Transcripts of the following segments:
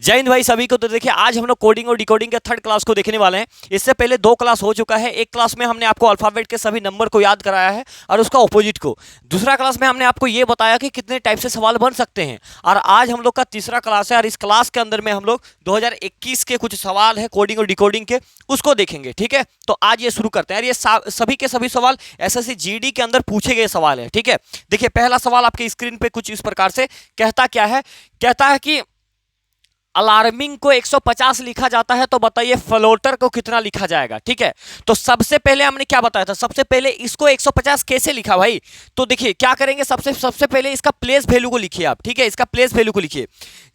जय हिंद भाई सभी को। तो देखिए आज हम लोग कोडिंग और डिकोडिंग के थर्ड क्लास को देखने वाले हैं। इससे पहले दो क्लास हो चुका है। एक क्लास में हमने आपको अल्फाबेट के सभी नंबर को याद कराया है और उसका ऑपोजिट को। दूसरा क्लास में हमने आपको ये बताया कि कितने टाइप से सवाल बन सकते हैं। और आज हम लोग का तीसरा क्लास है और इस क्लास के अंदर में हम लोग 2021 के कुछ सवाल है कोडिंग और डिकोडिंग के, उसको देखेंगे। ठीक है, तो आज ये शुरू करते हैं। ये सभी के सभी सवाल एसएससी जीडी के अंदर पूछे गए सवाल है। ठीक है, देखिए पहला सवाल आपके स्क्रीन पे कुछ इस प्रकार से कहता क्या है। कहता है कि अलार्मिंग को 150 लिखा जाता है, तो बताइए फ्लोटर को कितना लिखा जाएगा। ठीक है, तो सबसे पहले हमने क्या बताया था, सबसे पहले इसको 150 कैसे लिखा भाई। तो देखिए क्या करेंगे, सबसे पहले इसका प्लेस वैल्यू को लिखिए आप। ठीक है, इसका प्लेस वैल्यू को लिखिए।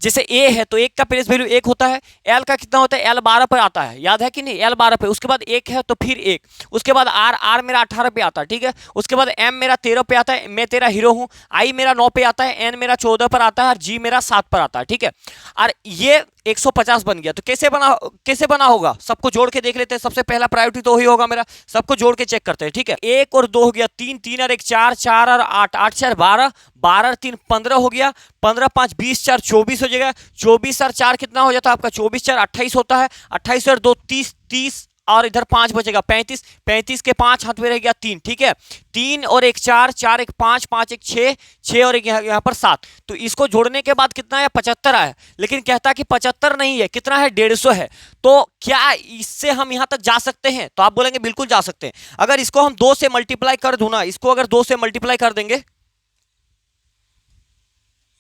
जैसे ए है तो एक का प्लेस वैल्यू 1 होता है। एल का कितना होता है, एल 12 पर आता है, याद है कि नहीं, एल 12 पे। उसके बाद 1 है तो फिर 1, उसके बाद आर मेरा 18 पे आता है। ठीक है, उसके बाद एम मेरा 13 पे आता है, मैं तेरा हीरो हूं। आई मेरा 9 पे आता है, एन मेरा 14 पर आता है और जी मेरा 7 पर आता है। ठीक है, और ये 150 बन गया। तो कैसे बना होगा, सबको जोड़ के देख लेते हैं। सबसे पहला प्रायोरिटी तो वही होगा मेरा, सबको जोड़ के चेक करते हैं। ठीक है, 1 और 2 हो गया 3, 3 और 1 4, 4 और 8, 8 4 12, 12 और 3 15 हो गया, 15 5 20, 4 24 हो जाएगा। 24 और 4 कितना हो जाता है आपका, 24 4 28 होता है। 28 और 2 30, 30 और इधर 5 बचेगा 35, 35 के 5 हाथ में रह गया 3। ठीक है, 3 और 1 4, 4 1 5, 5 1 6, 6 और 1 यहाँ पर 7। तो इसको जोड़ने के बाद कितना है, 75 आया। लेकिन कहता है कि 75 नहीं है, कितना है, 150 है। तो क्या इससे हम यहां तक जा सकते हैं, तो आप बोलेंगे बिल्कुल जा सकते हैं। अगर इसको हम 2 से मल्टीप्लाई कर दूं ना, इसको अगर 2 से मल्टीप्लाई कर देंगे,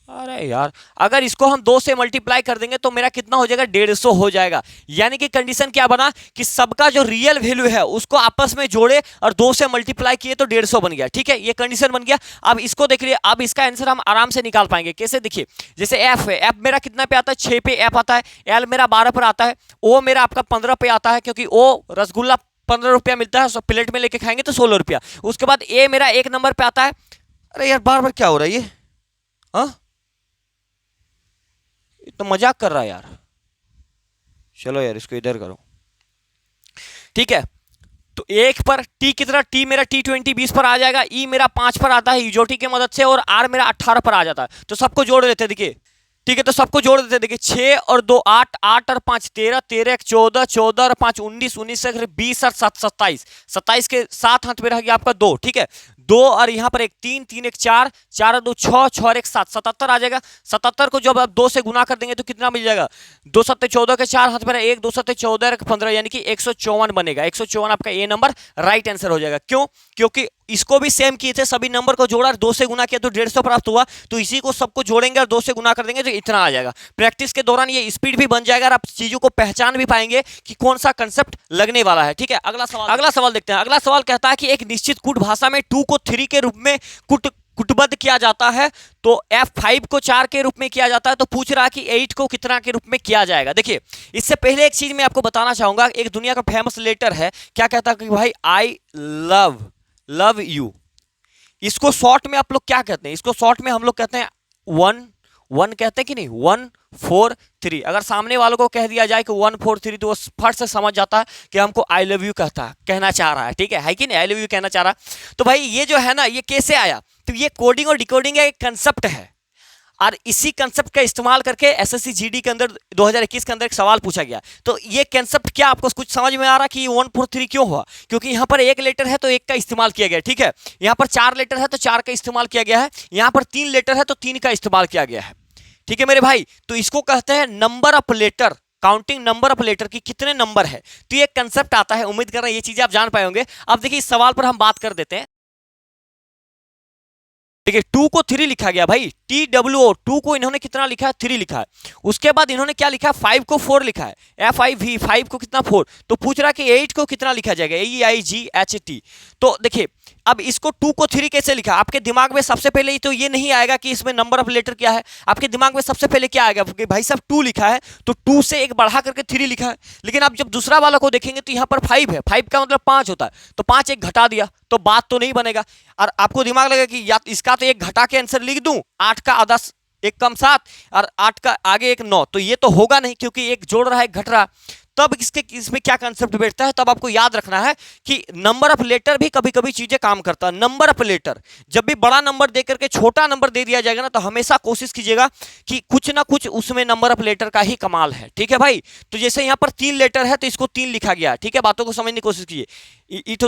अरे यार अगर इसको हम 2 से मल्टीप्लाई कर देंगे तो मेरा कितना हो जाएगा, 150 हो जाएगा। यानी कि कंडीशन क्या बना कि सबका जो रियल वैल्यू है उसको आपस में जोड़े और 2 से मल्टीप्लाई किए तो 150 बन गया। ठीक है, ये कंडीशन बन गया। अब इसको देख लिए, अब इसका आंसर हम आराम से निकाल पाएंगे। कैसे, देखिए जैसे एफ है, एफ मेरा कितना पे आता है, 6 पे एफ आता है। एल मेरा 12 पर आता है। ओ मेरा आपका 15 पे आता है, क्योंकि ओ रसगुल्ला 15 रुपया मिलता है, प्लेट में लेके खाएंगे तो 16 रुपया। उसके बाद ए मेरा 1 नंबर पे आता है। अरे यार बार बार क्या हो रहा है ये, हाँ तो मजाक कर रहा है यार। चलो यार इसको इधर करो। ठीक है, तो 1 पर टी कितना, टी मेरा T20 20 पर आ जाएगा। ई मेरा 5 पर आता है यूजोटी की मदद से, और आर मेरा 18 पर आ जाता है। तो सबको जोड़ देते हैं, देखिए। ठीक है, तो सबको जोड़ देते हैं। देखिए 6 और 2 8, 8 और 5 13, 13 1 14, 14 और 5 19, 19 से 20 और 7 27, 27 के 7 हाथ में रह गया आपका 2। ठीक है, 2 और यहाँ पर 1 3, 3 1 4, 4 और 2 6, 6 और 1 7, 77 आ जाएगा। 77 को जब आप 2 से गुना कर देंगे तो कितना मिल जाएगा, 2 7 14 के 4 हाथ में 1, 2 7 14 15, यानी कि 154 बनेगा। 154 आपका ए नंबर राइट आंसर हो जाएगा। क्यों, क्योंकि इसको भी सेम किए थे, सभी नंबर को जोड़ा, 2 से गुना किया तो 150 प्राप्त हुआ। तो इसी को सबको जोड़ेंगे और 2 से गुना कर देंगे तो इतना आ जाएगा। प्रैक्टिस के दौरान ये स्पीड भी बन जाएगा और आप चीजों को पहचान भी पाएंगे कि कौन सा कंसेप्ट लगने वाला है। ठीक है, अगला सवाल देखते हैं। अगला सवाल कहता है कि एक निश्चित कूट भाषा में 2 को 3 के रूप में कुटबद्ध किया जाता है, तो F5 को 4 के रूप में किया जाता है। तो पूछ रहा है कि 8 को कितना के रूप में किया जाएगा। देखिए इससे पहले एक चीज मैं आपको बताना चाहूंगा, एक दुनिया का फेमस लेटर है, क्या कहता है कि भाई आई लव यू। इसको शॉर्ट में आप लोग क्या कहते हैं, इसको शॉर्ट में हम लोग कहते हैं 1 कहते हैं कि नहीं, 1 4 3। अगर सामने वालों को कह दिया जाए कि 1 4 3 तो वो फट से समझ जाता है कि हमको आई लव यू कहना चाह रहा है। ठीक है कि नहीं, आई लव यू कहना चाह रहा है। तो भाई ये जो है ना, ये कैसे आया, तो ये कोडिंग और डिकोडिंग का एक कंसेप्ट है और इसी कंसेप्ट का इस्तेमाल करके एसएससी जीडी के अंदर 2021 के अंदर एक सवाल पूछा गया। तो ये कंसेप्ट क्या आपको कुछ समझ में आ रहा कि 1 4 3 क्यों हुआ, क्योंकि यहाँ पर 1 लेटर है तो 1 का इस्तेमाल किया गया। ठीक है, यहाँ पर 4 लेटर है तो 4 का इस्तेमाल किया गया है, यहाँ पर 3 लेटर है तो 3 का इस्तेमाल किया गया है। ठीक है मेरे भाई, तो इसको कहते हैं number of letter, counting number of letter की कितने नंबर है। तो ये कंसेप्ट आता है, उम्मीद कर रहे हैं ये चीजें आप जान पाए होंगे। अब देखिए इस सवाल पर हम बात कर देते हैं। देखिए 2 को 3 लिखा गया भाई, TWO 2 को इन्होंने कितना लिखा है, 3 लिखा है। उसके बाद इन्होंने क्या लिखा है, 5 को 4 लिखा है, FIV 5 को कितना 4। तो पूछ रहा है कि 8 को कितना लिखा जाएगा, AEIGHT। तो देखिए अब इसको 2 को 3 कैसे लिखा, आपके दिमाग में सबसे पहले तो ये नहीं आएगा कि इसमें नंबर ऑफ लेटर क्या है। आपके दिमाग में सबसे पहले क्या आएगा कि भाई साहब 2 लिखा है तो 2 से एक बढ़ा करके 3 लिखा है। लेकिन आप जब दूसरा वाला को देखेंगे तो यहाँ पर 5 है, 5 का मतलब 5 होता है, तो 5 एक घटा दिया तो बात तो नहीं बनेगा। और आपको दिमाग लगेगा कि या इसका तो एक घटा के आंसर लिख दूं, 8 का आधा 1 कम 7 और 8 का आगे 1 9, तो ये तो होगा नहीं क्योंकि एक जोड़ रहा है, घट रहा। तब इसमें क्या कंसेप्ट बैठता है, तब आपको याद रखना है कि नंबर ऑफ लेटर भी कभी कभी चीजें काम करता है। नंबर ऑफ लेटर, जब भी बड़ा नंबर दे करके छोटा नंबर दे दिया जाएगा ना, तो हमेशा कोशिश कीजिएगा कि कुछ ना कुछ उसमें नंबर ऑफ लेटर का ही कमाल है। ठीक है भाई, तो जैसे यहाँ पर 3 लेटर है तो इसको 3 लिखा गया। ठीक है, बातों को समझने की कोशिश कीजिए।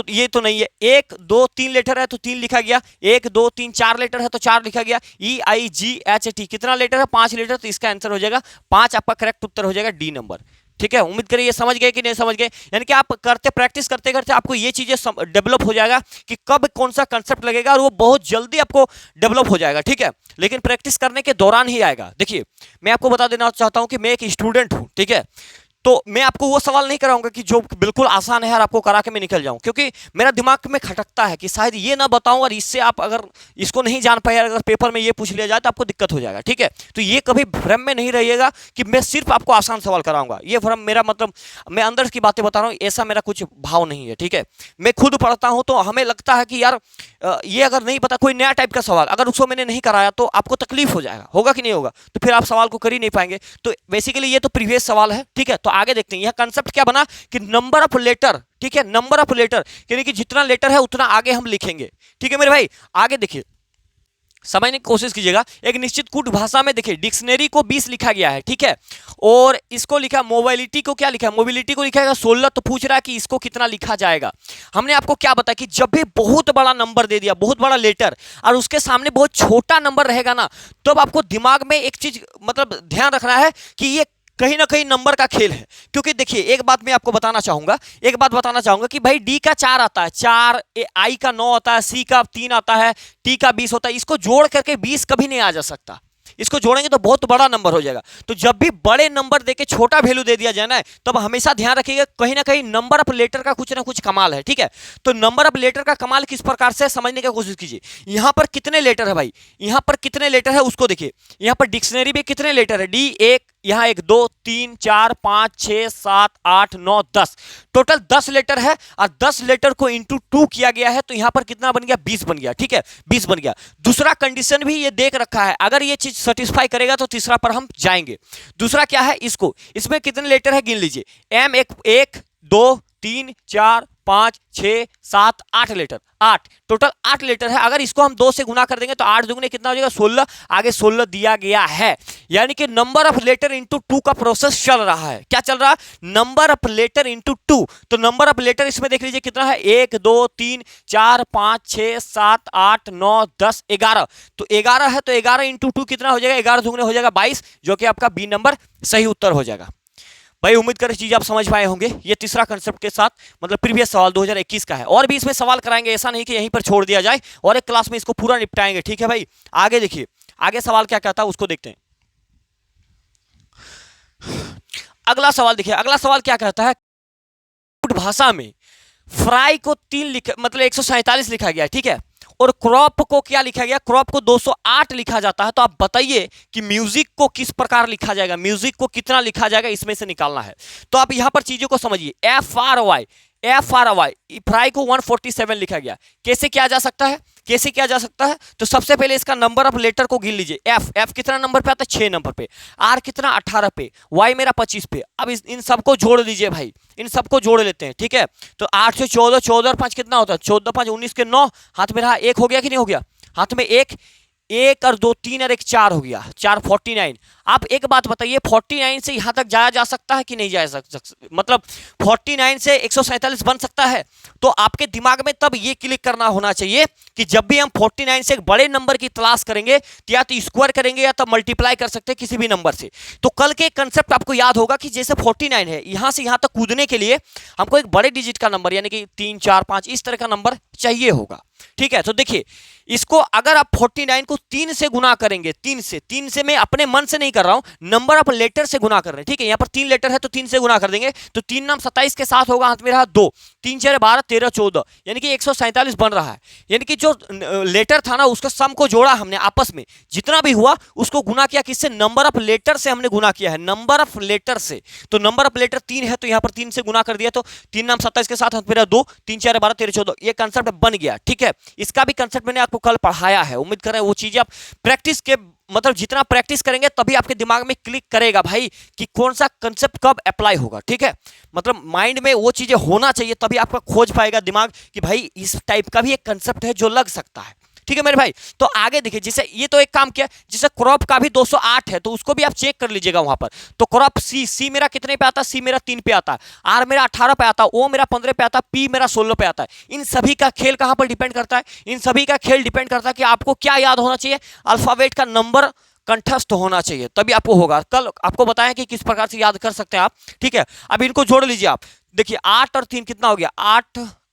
ये तो नहीं है, 1 2 3 लेटर है तो 3 लिखा गया, 1 2 3 4 लेटर है तो 4 लिखा गया। EIGHT कितना लेटर है, 5 लेटर, तो इसका आंसर हो जाएगा 5। आपका करेक्ट उत्तर हो जाएगा डी नंबर। ठीक है, उम्मीद करिए ये समझ गए कि नहीं समझ गए। यानी कि आप प्रैक्टिस करते करते आपको ये चीजें डेवलप हो जाएगा कि कब कौन सा कंसेप्ट लगेगा, और वो बहुत जल्दी आपको डेवलप हो जाएगा। ठीक है, लेकिन प्रैक्टिस करने के दौरान ही आएगा। देखिए, मैं आपको बता देना चाहता हूं कि मैं एक स्टूडेंट हूं। ठीक है, तो मैं आपको वो सवाल नहीं कराऊंगा कि जो बिल्कुल आसान है और आपको करा के मैं निकल जाऊं, क्योंकि मेरा दिमाग में खटकता है कि शायद ये ना बताऊं और इससे आप अगर इसको नहीं जान पाए, अगर पेपर में ये पूछ लिया जाए तो आपको दिक्कत हो जाएगा। ठीक है, तो ये कभी भ्रम में नहीं रहिएगा कि मैं सिर्फ आपको आसान सवाल कराऊंगा। ये भ्रम मेरा मतलब, मैं अंदर की बातें बता रहा हूँ, ऐसा मेरा कुछ भाव नहीं है। ठीक है, मैं खुद पढ़ता हूँ तो हमें लगता है कि यार ये अगर नहीं पता, कोई नया टाइप का सवाल अगर उसको मैंने नहीं कराया तो आपको तकलीफ हो जाएगा, होगा कि नहीं होगा, तो फिर आप सवाल को कर ही नहीं पाएंगे। तो बेसिकली ये तो प्रीवियस सवाल है। ठीक है, तो आगे देखते हैं। यह कंसेप्ट क्या बना कि नंबर ऑफ लेटर, ठीक है, नंबर ऑफ लेटर यानी कि जितना लेटर है उतना आगे हम लिखेंगे। ठीक है मेरे भाई, आगे देखिए, समझने की कोशिश कीजिएगा। एक निश्चित कूट भाषा में देखिए डिक्शनरी को 20 लिखा गया है। ठीक है, और इसको लिखा, मोबिलिटी को क्या लिखा है, मोबिलिटी को लिखा है 16। तो पूछ रहा है कि इसको कितना लिखा जाएगा। हमने आपको क्या बताया कि जब भी बहुत बड़ा नंबर दे दिया, बहुत बड़ा लेटर, और उसके सामने बहुत छोटा नंबर रहेगा ना, तब आपको दिमाग में एक चीज मतलब ध्यान रखना है कि ये कहीं ना कहीं नंबर का खेल है। क्योंकि देखिए, एक बात मैं आपको बताना चाहूंगा कि भाई डी का 4 आता है, 4, आई का 9 आता है, सी का 3 आता है, टी का 20 होता है। इसको जोड़ करके 20 कभी नहीं आ जा सकता। इसको जोड़ेंगे तो बहुत बड़ा नंबर हो जाएगा। तो जब भी बड़े नंबर देके छोटा वैल्यू दे दिया जाए ना, तब हमेशा ध्यान रखिएगा कहीं ना कहीं नंबर ऑफ लेटर का कुछ ना कुछ कमाल है। ठीक है, तो नंबर ऑफ लेटर का कमाल किस प्रकार से समझने की कोशिश कीजिए। यहां पर कितने लेटर है भाई, यहां पर कितने लेटर है उसको देखिए। यहां पर डिक्शनरी में कितने लेटर है, डी 1, यहां 1 2 3 4 5 6 7 8 9 10, टोटल 10 लेटर है, और 10 लेटर को इंटू 2 किया गया है, तो यहां पर कितना बन गया, 20 बन गया। ठीक है, 20 बन गया। दूसरा कंडीशन भी ये देख रखा है, अगर ये चीज सेटिस्फाई करेगा तो तीसरा पर हम जाएंगे। दूसरा क्या है, इसको, इसमें कितने लेटर है गिन लीजिए। एम 1 2 3 4 5 6 7 8 लेटर, 8, टोटल 8 लेटर है। अगर इसको हम 2 से गुना कर देंगे तो 8 दुगने कितना हो जाएगा, 16। आगे 16 दिया गया है, यानी कि नंबर ऑफ लेटर इंटू 2 का प्रोसेस चल रहा है। क्या चल रहा है, नंबर ऑफ लेटर इंटू 2। तो नंबर ऑफ लेटर इसमें देख लीजिए कितना है, 1 2 3 4 5 6 7 8 9 10 11। तो 11 है, तो 11 इंटू 2 कितना हो जाएगा, 11 दुगने हो जाएगा 22, जो कि आपका बी नंबर सही उत्तर हो जाएगा। भाई उम्मीद कर चीज आप समझ पाए होंगे। ये तीसरा कंसेप्ट के साथ मतलब प्रीवियस सवाल 2021 का है, और भी इसमें सवाल कराएंगे, ऐसा नहीं कि यहीं पर छोड़ दिया जाए, और एक क्लास में इसको पूरा निपटाएंगे। ठीक है भाई, आगे देखिए, आगे सवाल क्या कहता है उसको देखते हैं। अगला सवाल देखिए, अगला सवाल क्या कहता है, भाषा में फ्राई को 3 मतलब 147 लिखा गया है। ठीक है, और क्रॉप को क्या लिखा गया, क्रॉप को 208 लिखा जाता है। तो आप बताइए कि म्यूजिक को किस प्रकार लिखा जाएगा, म्यूजिक को कितना लिखा जाएगा, इसमें से निकालना है। तो आप यहां पर चीजों को समझिए। FRY फ्राई को 147 लिखा गया, कैसे किया जा सकता है, कैसे किया जा सकता है। तो सबसे पहले इसका नंबर ऑफ लेटर को गिन लीजिए। एफ कितना नंबर पे आता है, 6 नंबर पे, आर कितना 18 पे, वाई मेरा 25 पे। अब इन सबको जोड़ लीजिए भाई, इन सबको जोड़ लेते हैं। ठीक है, तो 8 से 14, 14 और 5 कितना होता है, 14 5 19 के 9, हाथ में रहा 1 हो गया कि नहीं हो गया, हाथ में 1 और 2 3 और 1 4 हो गया, 4 49। आप एक बात बताइए, 49 से यहां तक जाया जा सकता है कि नहीं जाया सकता, मतलब 49 से 147 बन सकता है। तो आपके दिमाग में तब ये क्लिक करना होना चाहिए कि जब भी हम 49 से एक बड़े नंबर की तलाश करेंगे, तो या तो स्क्वायर करेंगे या तो मल्टीप्लाई कर सकते हैं किसी भी नंबर से। तो कल के कंसेप्ट आपको याद होगा कि जैसे 49 है, यहां से यहां तक कूदने के लिए हमको एक बड़े डिजिट का नंबर यानी कि 3 4 5 इस तरह का नंबर चाहिए होगा। ठीक है, तो देखिए इसको अगर आप 49 को 3 से गुना करेंगे, 3 से मैं अपने मन से नहीं कर रहा हूं, नंबर ऑफ लेटर से गुना कर रहे हैं। ठीक है, यहां पर 3 लेटर है तो 3 से गुना कर देंगे, तो 3 नाम 27 के साथ होगा, हाथ में रहा 2, 3 4 12 13 14, यानी कि 147 बन रहा है। यानी कि जो लेटर था ना, उसका सम को जोड़ा हमने आपस में, जितना भी हुआ उसको गुना किया किससे, नंबर ऑफ लेटर से हमने गुना किया है, नंबर ऑफ लेटर से। तो नंबर ऑफ लेटर 3 है, तो यहां पर 3 से गुना कर दिया, तो 3 नाम 27 के साथ हाथ में रहा 2, 3 4 12 13 14, ये कंसेप्ट बन गया। ठीक है, इसका भी कंसेप्ट मैंने आपको कल पढ़ाया है, उम्मीद कर रहे हैं वो चीजें आप प्रैक्टिस के मतलब जितना प्रैक्टिस करेंगे तभी आपके दिमाग में क्लिक करेगा भाई कि कौन सा कंसेप्ट कब अप्लाई होगा, ठीक है। मतलब माइंड में वो चीजें होना चाहिए तभी आपका खोज पाएगा दिमाग कि भाई इस टाइप का भी एक कंसेप्ट है जो लग सकता है, ठीक है मेरे भाई। तो आगे देखिए, जैसे ये तो एक काम किया, जैसे क्रॉप का भी 208 है तो उसको भी आप चेक कर लीजिएगा वहां पर। तो क्रॉप सी मेरा कितने पे आता है, सी मेरा 3 पे आता है, आर मेरा 18 पे आता है, ओ मेरा 15 पे आता है, पी मेरा 16 पे आता है। इन सभी का खेल कहां पर डिपेंड करता है, इन सभी का खेल डिपेंड करता है कि आपको क्या याद होना चाहिए, अल्फाबेट का नंबर कंठस्थ होना चाहिए तभी आपको होगा। कल आपको बताया कि किस प्रकार से याद कर सकते हैं आप, ठीक है। अब इनको जोड़ लीजिए आप, देखिए 8 और 3 कितना हो गया,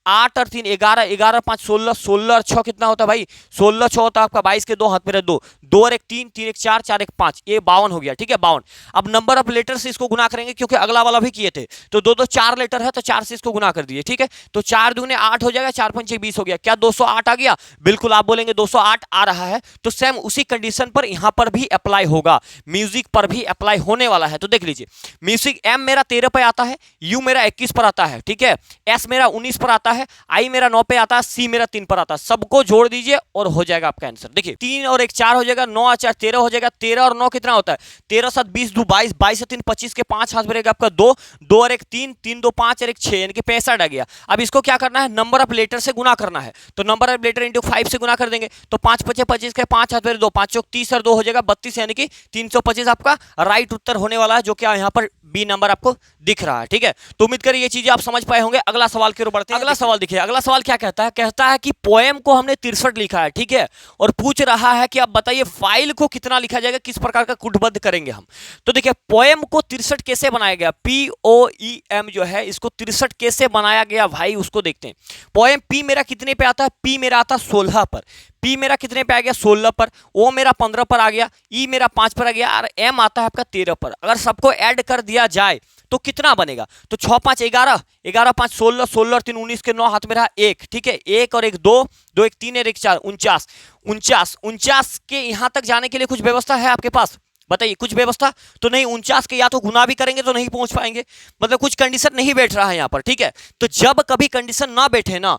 8 और 3 11, 11 5 16, 16 और 6 कितना होता है भाई, 16 6 होता है आपका 22 के 2 हाथ मेरे 2, 2 और 1 3, 3 1 4, 4 1 5, ये 52 हो गया, ठीक है 52। अब नंबर ऑफ लेटर से इसको गुना करेंगे क्योंकि अगला वाला भी किए थे, तो 2 2 4 लेटर है तो 4 से इसको गुना कर दीजिए, ठीक है। तो 4 दूने 8 हो जाएगा, 4 5 20 हो गया, क्या 208 आ गया, बिल्कुल आप बोलेंगे 208 आ रहा है। तो सेम उसी कंडीशन पर यहां पर भी अप्लाई होगा, म्यूजिक पर भी अप्लाई होने वाला है। तो देख लीजिए, म्यूजिक एम मेरा 13 पे आता है, यू मेरा 21 पर आता है, ठीक है, एस मेरा 19 पर आता है, आई मेरा 9 पे आता है, सी मेरा 3 पर आता है, सबको जोड़ दीजिए और हो जाएगा आपका आंसर। देखिए 3 और 1 4 हो जाएगा, 9 और 4 13 हो जाएगा, 13 और 9 कितना होता है, 13 7 20 2 22, 22 से 3 25 के 5 हाथ में आपका 2, 2 और 1 3, 3 2 5 और 1 6, यानी कि 65 आ गया। अब इसको क्या करना है, नंबर ऑफ लेटर से गुना करना है, तो नंबर ऑफ लेटर इंटू 5 से गुना कर देंगे, तो 5 5 25 के 5 हाथ में 2, 5 चौक 30 और 2 हो जाएगा 32, यानी कि 325 आपका राइट उत्तर होने वाला है, जो क्या यहाँ पर बी नंबर आपको दिख रहा है, ठीक है। तो उम्मीद करिए ये चीजें आप समझ पाए होंगे। अगला सवाल की ओर बढ़ते हैं। अगला सवाल देखिए, अगला सवाल क्या कहता है, कहता है कि पोएम को हमने 63 लिखा है, ठीक है, और पूछ रहा है कि आप बताइए फाइल को कितना लिखा जाएगा, किस प्रकार का कूटबद्ध करेंगे हम। तो देखिए पोएम को 63 कैसे बनाया गया, POEM जो है इसको 63 कैसे बनाया गया भाई, उसको देखते हैं। पोएम पी मेरा कितने पे आता है, पी मेरा आता है 16 पर, पी मेरा कितने पे आ गया 16 पर, ओ मेरा 15 पर आ गया, ई मेरा 5 पर आ गया, और एम आता है आपका 13 पर। अगर सबको ऐड कर दिया जाए तो कितना बनेगा, तो 6 5 11, 11 5 16, 16 और 3 19 के 9 हाथ में रहा 1, ठीक है, 1 और 1 2, 2 1 3 और 1 4, 49, 49 के यहां तक जाने के लिए कुछ व्यवस्था है आपके पास, बताइए कुछ व्यवस्था तो नहीं। 49 के या तो गुना भी करेंगे तो नहीं पहुंच पाएंगे, मतलब कुछ कंडीशन नहीं बैठ रहा है यहां पर, ठीक है। तो जब कभी कंडीशन ना बैठे ना,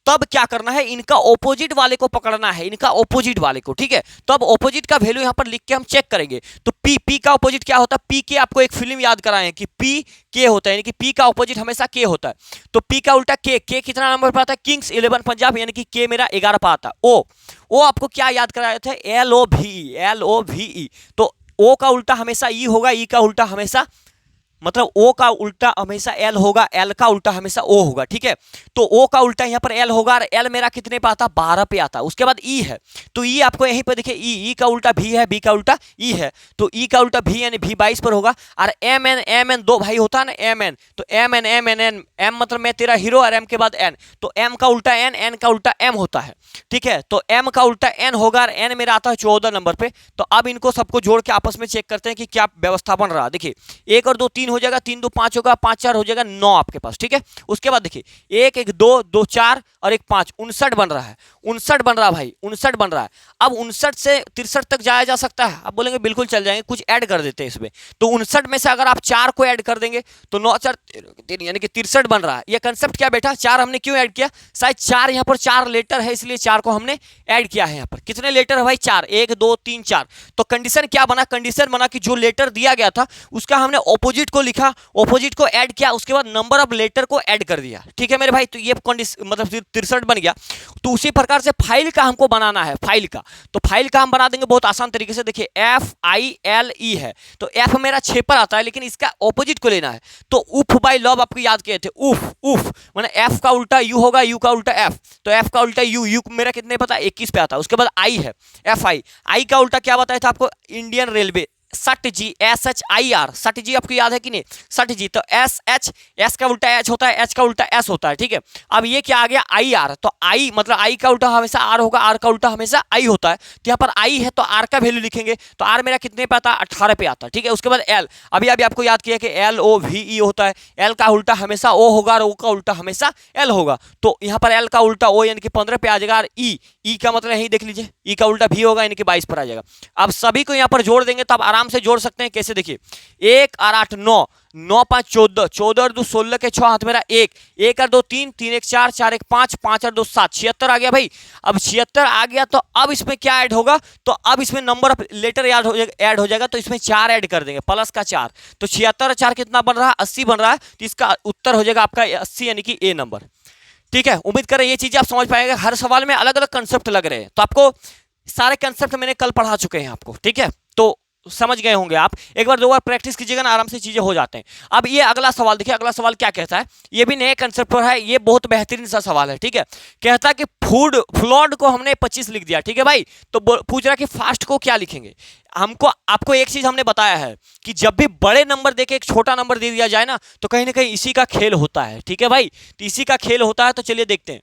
तब क्या करना है, इनका ऑपोजिट वाले को पकड़ना है, इनका ऑपोजिट वाले को, ठीक है। तो अब ऑपोजिट का वैल्यू यहां पर लिख के हम चेक करेंगे। तो पी का ऑपोजिट क्या होता है, पी के आपको एक फिल्म याद कराएं कि पी के होता है, यानी कि पी का ऑपोजिट हमेशा के होता है। तो पी का उल्टा के कितना नंबर पर आता है, किंग्स 11 पंजाब, यानी कि के मेरा 11 पर आता है। ओ आपको क्या याद कराए थे, LOVE। तो ओ का उल्टा हमेशा ई होगा, ई का उल्टा हमेशा मतलब ओ का उल्टा हमेशा एल होगा, एल का उल्टा हमेशा ओ होगा, ठीक है। तो ओ का उल्टा यहाँ पर एल होगा, और एल मेरा कितने पे आता, 12 पे आता। उसके बाद ई है, तो ई आपको यहीं पर देखिए, ई का उल्टा भी है, बी का उल्टा ई है, तो ई का उल्टा भी यानी भी 22 पर होगा। और एम एन दो भाई होता है ना, एम एन, तो एम एम मतलब मैं तेरा हीरो, और एम के बाद एन, तो एम का उल्टा एन का उल्टा एम होता है, ठीक है। तो एम का उल्टा एन होगा, और एन मेरा आता है 14 नंबर पे। तो अब इनको सबको जोड़ के आपस में चेक करते हैं कि क्या व्यवस्था बन रहा। देखिए 1 और 2 3 हो जाएगा, 3 2 5 होगा, 5 4 हो जाएगा 9 आपके पास, ठीक है। उसके बाद देखिए 1 1 2 2 4 और 1 5, 59 बन रहा है, 59 बन रहा है भाई, 59 बन रहा है। अब 59 से 63 तक जाया जा सकता है, आप बोलेंगे बिल्कुल चल जाएंगे, कुछ ऐड कर देते हैं इसमें। तो 59 में से अगर आप 4 को ऐड कर देंगे तो 9 4 3 यानी कि 63 बन रहा है। ये कंसेप्ट क्या बैठा, 4 हमने क्यों ऐड किया, शायद 4 यहाँ पर 4 लेटर है, इसलिए 4 को हमने ऐड किया है। यहाँ पर कितने लेटर है भाई, 4, 1 2 3 4। तो कंडीशन क्या बना, कंडीशन बना कि जो लेटर दिया गया था उसका हमने ऑपोजिट को लिखा, ऑपोजिट को ऐड किया, उसके बाद नंबर ऑफ लेटर को ऐड कर दिया, ठीक है मेरे भाई। तो ये मतलब 63 बन गया। तो उसी प्रकार से फाइल का हमको बनाना है, फाइल का, तो फाइल का हम बना देंगे बहुत आसान तरीके से। देखिए FILE है, तो F मेरा 6 पर आता है, लेकिन इसका ऑपोजिट को लेना है। तो उफ बाय लव आपको याद किए थे, उफ माने F का उल्टा U होगा, U का उल्टा F, तो F का उल्टा U मेरा कितने पता, 21 पे आता है। उसके बाद I है, FI का उल्टा क्या बताया था आपको, इंडियन रेलवे, SHIR, SHIR आपको याद है कि नहीं, SHIR। तो S का उल्टा H होता है, H का उल्टा S होता है, ठीक है। अब ये क्या आ गया, IR, तो I मतलब I का उल्टा हमेशा R होगा, R का उल्टा हमेशा I होता है। तो यहाँ पर I है तो R का वैल्यू लिखेंगे, तो R मेरा कितने पे आता है, 18 पे आता है, ठीक है। उसके बाद L, अभी आपको याद किया कि LOVE होता है, L का उल्टा हमेशा O होगा, और O का उल्टा हमेशा L होगा। तो यहाँ पर L का उल्टा O यानी कि 15 पे आ जाएगा, और E का मतलब यही देख लीजिए, E का उल्टा भी होगा यानी कि 22 पर आ जाएगा। अब सभी को यहाँ पर जोड़ देंगे तब आराम से जोड़ सकते हैं। कैसे, देखिए 1 और 8 9, 9 5 14, 14 और 2 16 के 6 हाथ मेरा 1, 1 और 2 3, 3 1 4, 4 1 5, 5 और 2 7, 76 आ गया भाई। अब 76 आ गया तो अब इसमें क्या ऐड होगा, तो अब इसमें नंबर ऑफ लेटर ऐड हो जाएगा, तो इसमें 4 ऐड कर देंगे, प्लस का 4, तो 76 और 4 कितना बन रहा है, 80 बन रहा है। तो इसका उत्तर हो जाएगा आपका 80, यानी कि ए नंबर। ठीक है, उम्मीद करें ये चीजें आप समझ पाएंगे। हर सवाल में अलग अलग कंसेप्ट लग रहे हैं, तो आपको सारे कंसेप्ट मैंने कल पढ़ा चुके हैं आपको। ठीक है, तो समझ गए होंगे आप। एक बार दो बार प्रैक्टिस कीजिएगा ना, आराम से चीजें हो जाते हैं। अब ये अगला सवाल देखिए, अगला सवाल क्या कहता है, ये भी नए कंसेप्ट पर है, ये बहुत बेहतरीन सा सवाल है। ठीक है, कहता है कि फूड फ्लॉड को हमने 25 लिख दिया। ठीक है भाई, तो पूछ रहा है कि फास्ट को क्या लिखेंगे। हमको आपको एक चीज हमने बताया है कि जब भी बड़े नंबर देके एक छोटा नंबर दे दिया जाए ना, तो कहीं ना कहीं इसी का खेल होता है। ठीक है भाई, तो इसी का खेल होता है। तो चलिए देखते हैं,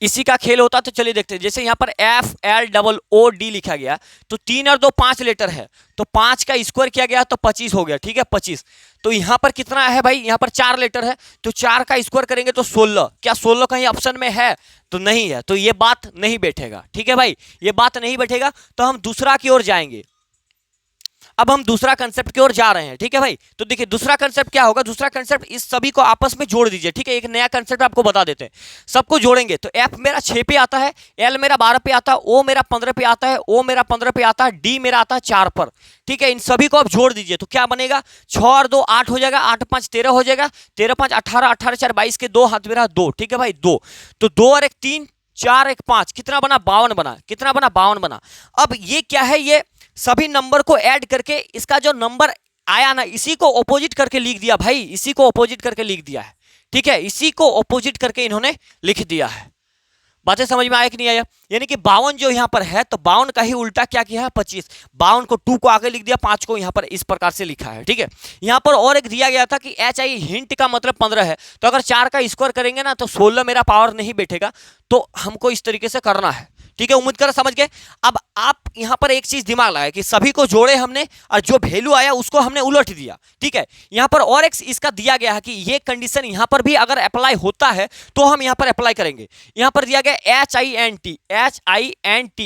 इसी का खेल होता, तो चलिए देखते हैं। जैसे यहाँ पर FLOOD लिखा गया, तो 3 और 2 5 लेटर है, तो 5 का स्क्वायर किया गया तो 25 हो गया। ठीक है, 25। तो यहाँ पर कितना है भाई, यहाँ पर 4 लेटर है, तो 4 का स्क्वायर करेंगे तो 16। क्या 16 कहीं ऑप्शन में है, तो नहीं है, तो ये बात नहीं बैठेगा। ठीक है भाई, ये बात नहीं बैठेगा, तो हम दूसरा की ओर जाएंगे। अब हम दूसरा कंसेप्ट की ओर जा रहे हैं। ठीक है भाई, तो देखिए दूसरा कंसेप्ट क्या होगा, दूसरा कंसेप्ट इस सभी को आपस में जोड़ दीजिए। ठीक है, एक नया कंसेप्ट आपको बता देते हैं। सबको जोड़ेंगे तो F मेरा 6 पे आता है, L मेरा 12 पे आता है, O मेरा 15 पे आता है, O मेरा 15 पे आता है, D मेरा आता है 4 पर। ठीक है, इन सभी को आप जोड़ दीजिए तो क्या बनेगा, 6 और 2 8 हो जाएगा, 8 5 13 हो जाएगा, 13 5 18, 18 4 22 के 2 हाथ मेरा 2। ठीक है भाई, 2, तो 2 और 1 3, 4 1 5, कितना बना, 52 बना। कितना बना, 52 बना। अब ये क्या है, ये सभी नंबर को ऐड करके इसका जो नंबर आया ना, इसी को ऑपोजिट करके लिख दिया भाई, इसी को ऑपोजिट करके लिख दिया है। ठीक है, इसी को ऑपोजिट करके इन्होंने लिख दिया है। बातें समझ में आया कि नहीं आया, यानी कि 52 जो यहाँ पर है, तो 52 का ही उल्टा क्या किया है, 25। 52 को 2 को आगे लिख दिया, 5 को यहाँ पर इस प्रकार से लिखा है। ठीक है, यहाँ पर और एक दिया गया था कि HI हिंट का मतलब 15 है, तो अगर 4 का स्क्वायर करेंगे ना, तो 16 मेरा पावर नहीं बैठेगा, तो हमको इस तरीके से करना है। ठीक है, उम्मीद कर समझ गए। अब आप यहां पर एक चीज दिमाग लगाए कि सभी को जोड़े हमने, और जो वैल्यू आया उसको हमने उलट दिया। ठीक है, यहां पर और एक इसका दिया गया है कि ये कंडीशन यहां पर भी अगर अप्लाई होता है तो हम यहां पर अप्लाई करेंगे। यहां पर दिया गया HINT,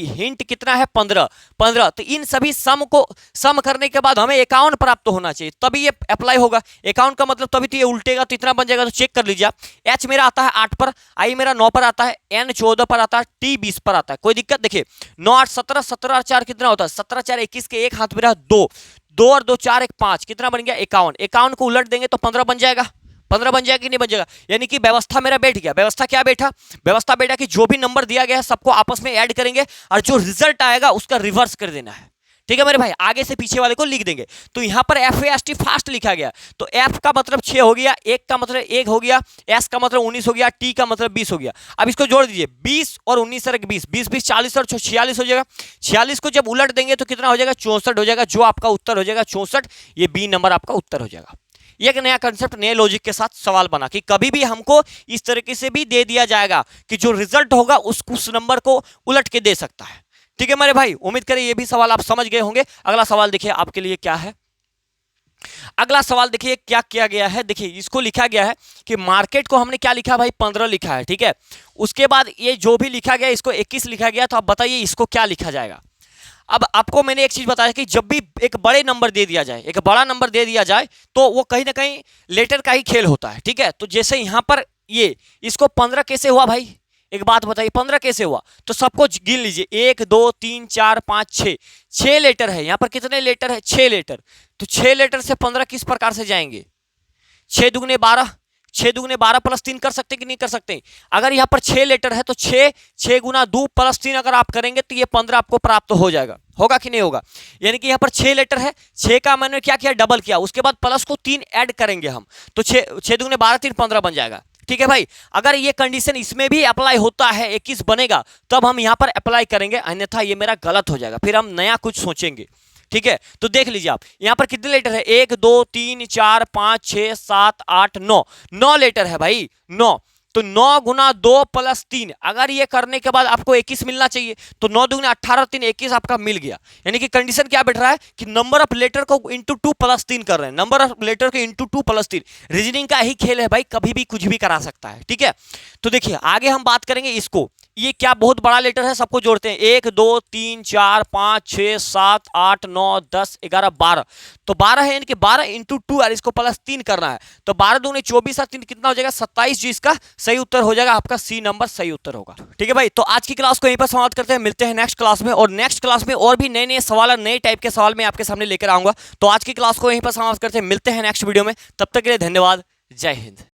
हिंट कितना है, 15। तो इन सभी सम को सम करने के बाद हमें 51 प्राप्त होना चाहिए, तभी ये अप्लाई होगा। 51 का मतलब तभी तो ये उल्टेगा, तो इतना बन जाएगा। तो चेक कर लीजिए आप, H मेरा आता है 8 पर, I मेरा 9 पर आता है, N 14 पर आता है, T 20 पर आता है। कोई दिक्कत, देखिए 9 8 17, 17 और 4 कितना होता है, 17 4 21 के एक हाथ में रहा 2, 2 और 2 4 1 5, कितना बन गया, 51। 51 को उलट देंगे तो 15 बन जाएगा। 15 बन जाएगा कि नहीं बन जाएगा, यानी कि व्यवस्था मेरा बैठ गया। व्यवस्था क्या बैठा, व्यवस्था बैठा कि जो भी नंबर दिया गया है सबको आपस में ऐड करेंगे, और जो रिजल्ट आएगा उसका रिवर्स कर देना है। ठीक है मेरे भाई, आगे से पीछे वाले को लिख देंगे। तो यहां पर FAST फास्ट लिखा गया, तो F का मतलब 6 हो गया, 1 का मतलब 1 हो गया, S का मतलब 19 हो गया, T का मतलब 20 हो गया। अब इसको जोड़ दीजिए, 20 और 19 और 20, 20 20 40 और 46 हो जाएगा। 46 को जब उलट देंगे तो कितना हो जाएगा, 64 हो जाएगा। जो आपका उत्तर हो जाएगा 64, ये B नंबर आपका उत्तर हो जाएगा। ये एक नया कंसेप्ट, नए लॉजिक के साथ सवाल बना कि कभी भी हमको इस तरीके से भी दे दिया जाएगा कि जो रिजल्ट होगा उस नंबर को उलट के दे सकता है। ठीक है मेरे भाई, उम्मीद करें ये भी सवाल आप समझ गए होंगे। अगला सवाल देखिए आपके लिए क्या है। अगला सवाल देखिए क्या किया गया है, देखिए इसको लिखा गया है कि मार्केट को हमने क्या लिखा भाई, 15 लिखा है। ठीक है, उसके बाद ये जो भी लिखा गया इसको 21 लिखा गया, तो आप बताइए इसको क्या लिखा जाएगा। अब आपको मैंने एक चीज बताया कि जब भी एक बड़े नंबर दे दिया जाए, एक बड़ा नंबर दे दिया जाए, तो वो कहीं ना कहीं लेटर का ही खेल होता है। ठीक है, तो जैसे यहां पर ये इसको 15 कैसे हुआ भाई, एक बात बताइए 15 कैसे हुआ, तो सबको गिन लीजिए, 1 2 3 4 5 6, 6 लेटर है। यहां पर कितने लेटर है, 6 लेटर। तो 6 लेटर से 15 किस प्रकार से जाएंगे, 6 दुगने 12, 6 दुगने 12 प्लस 3 कर सकते कि नहीं कर सकते। अगर यहाँ पर 6 लेटर है तो 6 गुना 2 प्लस 3 अगर आप करेंगे तो ये 15 आपको प्राप्त हो जाएगा। होगा कि नहीं होगा, यानी कि यहाँ पर 6 लेटर है, 6 का मैंने क्या किया, डबल किया, उसके बाद प्लस को 3 ऐड करेंगे हम, तो 6 दुगने 12 3 15 बन जाएगा। ठीक है भाई, अगर ये कंडीशन इसमें भी अप्लाई होता है, 21 बनेगा, तब हम यहाँ पर अप्लाई करेंगे, अन्यथा ये मेरा गलत हो जाएगा, फिर हम नया कुछ सोचेंगे। ठीक है, तो देख लीजिए आप यहां पर कितने लेटर है, 1 2 3 4 5 6 7 8 9, 9 लेटर है भाई, 9। तो 9 गुना 2 प्लस 3, अगर ये करने के बाद आपको 21 मिलना चाहिए, तो 9 दुगुना 18 3 21 आपका मिल गया। यानी कि कंडीशन क्या बैठ रहा है कि नंबर ऑफ लेटर को इंटू 2 प्लस 3 कर रहे हैं, नंबर ऑफ लेटर को इंटू 2 प्लस 3। रीजनिंग का ही खेल है भाई, कभी भी कुछ भी करा सकता है। ठीक है, तो देखिए आगे हम बात करेंगे इसको, ये क्या बहुत बड़ा लेटर है, सबको जोड़ते हैं। 1 2 3 4 5 6 7 8 9 10 11 12, तो 12 है, यानी कि 12 इंटू 2 और इसको प्लस 3 करना है, तो 12 दूनी 24 और 3 कितना हो जाएगा 27 जी, इसका सही उत्तर हो जाएगा, आपका सी नंबर सही उत्तर होगा। ठीक है भाई, तो आज की क्लास को यहीं पर समाप्त करते हैं, मिलते हैं नेक्स्ट क्लास में, और नेक्स्ट क्लास में और भी नए नए सवाल, नए टाइप के सवाल मैं आपके सामने लेकर आऊंगा। तो आज की क्लास को यहीं पर समाप्त करते हैं, मिलते हैं नेक्स्ट वीडियो में, तब तक के लिए धन्यवाद, जय हिंद।